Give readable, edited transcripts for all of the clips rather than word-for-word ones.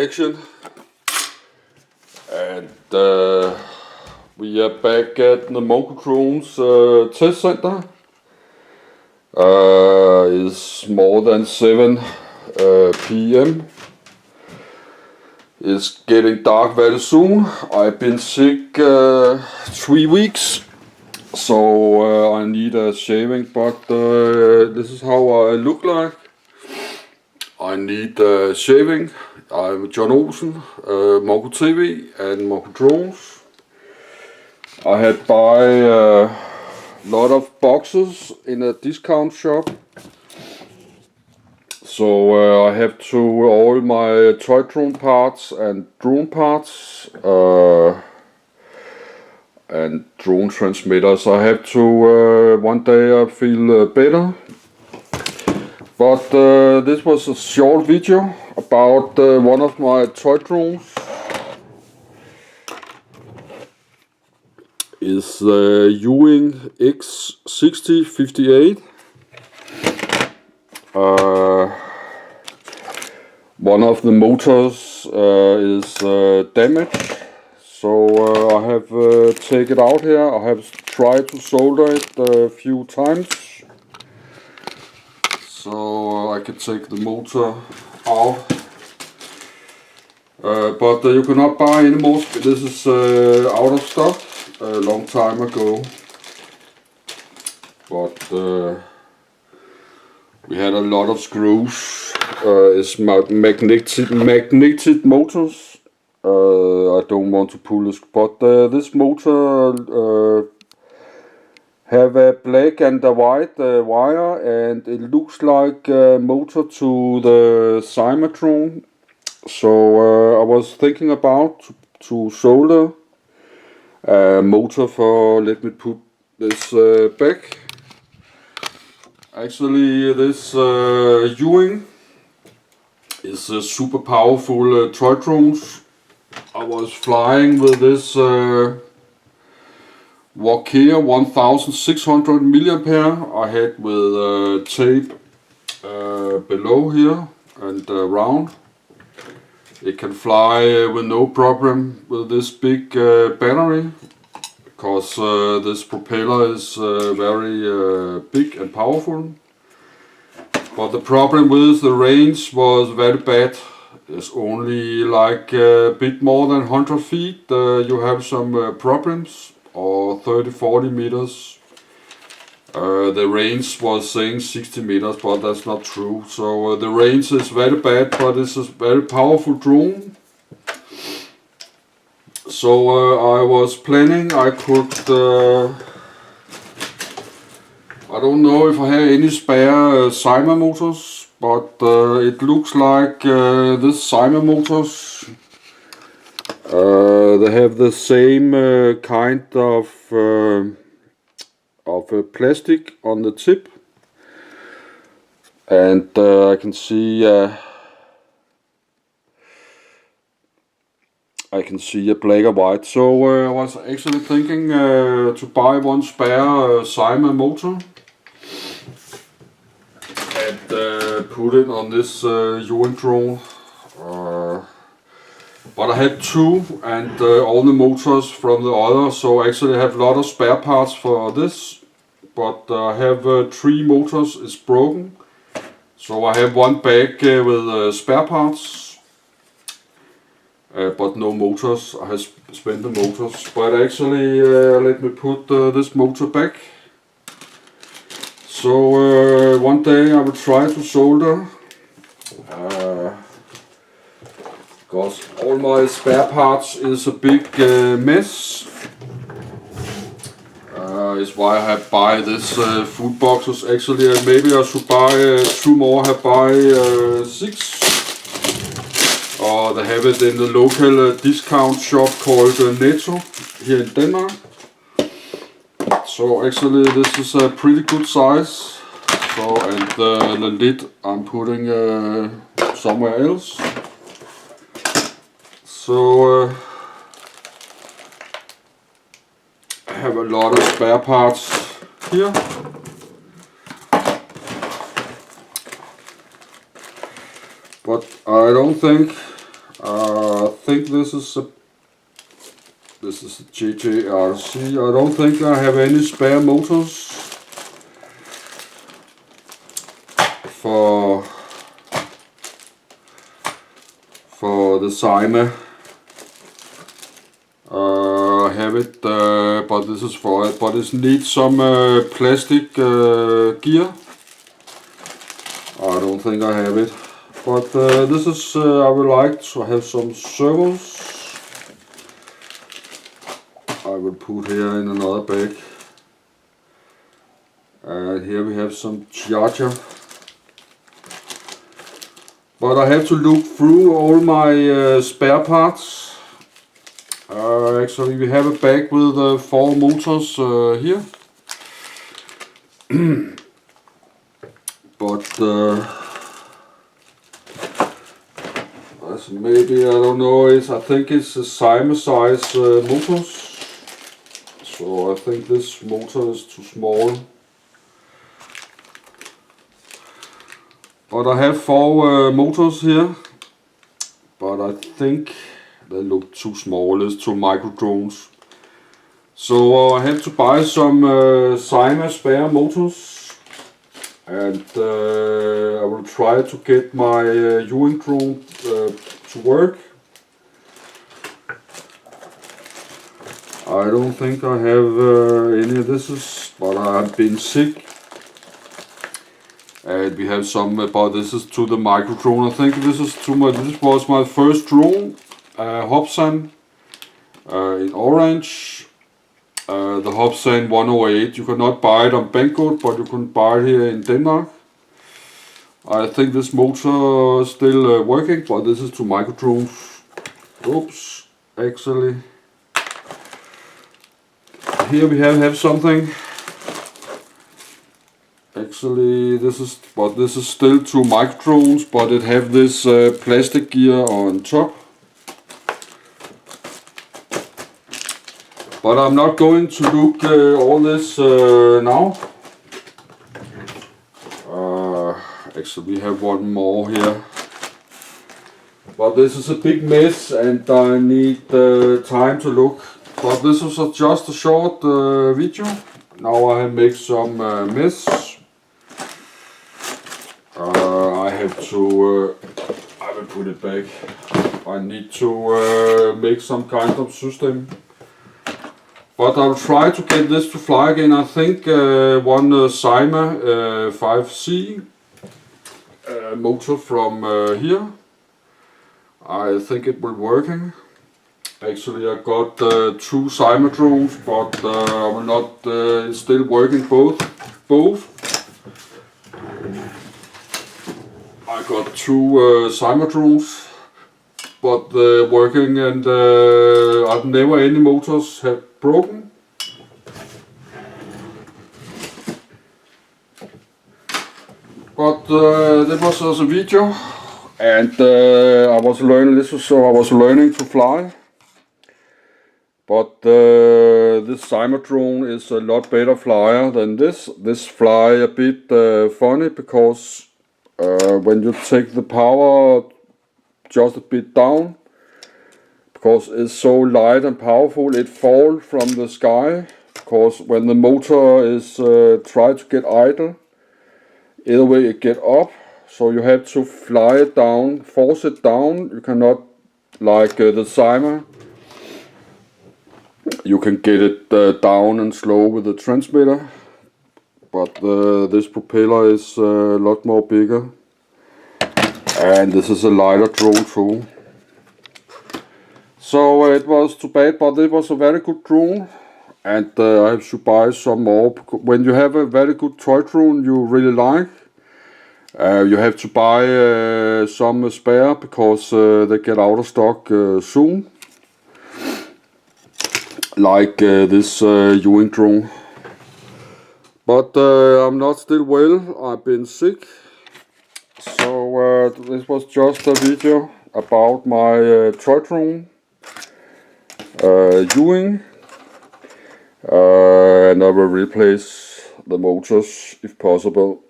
action, and we are back at the Mongo drones test center. It's more than 7 p.m. It's getting dark very soon. I've been sick 3 weeks, so I need a shaving, but this is how I look like. I need shaving. I'm John Olsen, Mongo TV and Mongo Drones. I had buy a lot of boxes in a discount shop. So I have to all my toy drone parts and drone parts and drone transmitters. I have to one day I feel better. But this was a short video about one of my toy drones. It's the HUIYING X6058. One of the motors is damaged, so I have taken it out here. I have tried to solder it a few times, so I can take the motor out. But you cannot buy anymore. This is out of stock a long time ago. But we had a lot of screws. It's magnetic motors. I don't want to pull this, but this motor have a black and a white wire, and it looks like a motor to the Cybertron. So I was thinking about to solder a motor for. Let me put this back. Actually, this HUIYING is a super powerful toy drones. I was flying with this Walker 1600 milliampere. I had with tape below here and around. It can fly with no problem with this big battery, because this propeller is very big and powerful. But the problem with the range was very bad. It's only like a bit more than 100 feet. You have some problems, or 30-40 meters. The range was saying 60 meters, but that's not true. So the range is very bad, but this is very powerful drone. So I was planning I could, I don't know if I have any spare Cyber motors, but it looks like this Cyber motors, they have the same kind of plastic on the tip, and I can see a black and white. So I was actually thinking to buy one spare Cyber motor and put it on this HUIYING drone. But I had 2 and all the motors from the other, so actually I have a lot of spare parts for this. But I have 3 motors is broken, so I have 1 bag with spare parts, but no motors. I have spent the motors, but actually let me put this motor back. So one day I will try to solder, because all my spare parts is a big mess. Is why I have buy this food boxes. Actually, maybe I should buy 2 more. I have buy 6. Or they have it in the local discount shop called Netto here in Denmark. So actually, this is a pretty good size. So, and the lid I'm putting somewhere else. So I have a lot of spare parts here. But I don't think think this is a JJRC. I don't think I have any spare motors for the Cyma. I have it, but this is for it. But it needs some plastic gear. I don't think I have it. But this is, I would like to have some servos. I will put here in another bag. And here we have some charger. But I have to look through all my spare parts. Actually, we have a bag with 4 motors here. But maybe, I don't know, I think it's a Cyma size motors. So I think this motor is too small. But I have 4 motors here, but I think they look too small. It's 2 micro drones. So I have to buy some Cyma spare motors, and I will try to get my HUIYING drone to work. I don't think I have any of this, but I've been sick. And we have some, but this is to the micro drone. I think this was my first drone, Hopsan, in orange. The Hopsan 108. You cannot buy it on Banggood, but you can buy it here in Denmark. I think this motor is still working, but this is to micro drones. Oops, actually. Here we have something. Actually, this is still 2 micro drones, but it have this plastic gear on top. But I'm not going to look all this now. Actually, we have one more here. But this is a big mess, and I need time to look. But this was just a short video. Now I have made some mess. I have to, I will put it back. I need to make some kind of system. But I'll try to get this to fly again. I think one Cyma 5C motor from here. I think it will working. Actually, I got 2 Cyma drones, but I will not. It's still working both. I got 2 Cyma drones, but working, and I've never any motors have broken. But that was also a video, and I was learning this, so I was learning to fly. But this Cyma drone is a lot better flyer than this. This fly a bit funny, because when you take the power just a bit down, because it's so light and powerful, it falls from the sky. Because when the motor is try to get idle, either way it get up, so you have to fly it down, force it down. You cannot, like the Cyma, you can get it down and slow with the transmitter. But this propeller is a lot more bigger, and this is a lighter drone too. So it was too bad, but it was a very good drone, and I have to buy some more. When you have a very good toy drone you really like, you have to buy some spare, because they get out of stock soon. Like this HUIYING drone. But I'm not still well. I've been sick. So this was just a video about my toy drone, HUIYING, and I will replace the motors if possible.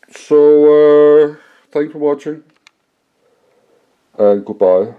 So thanks for watching, and goodbye.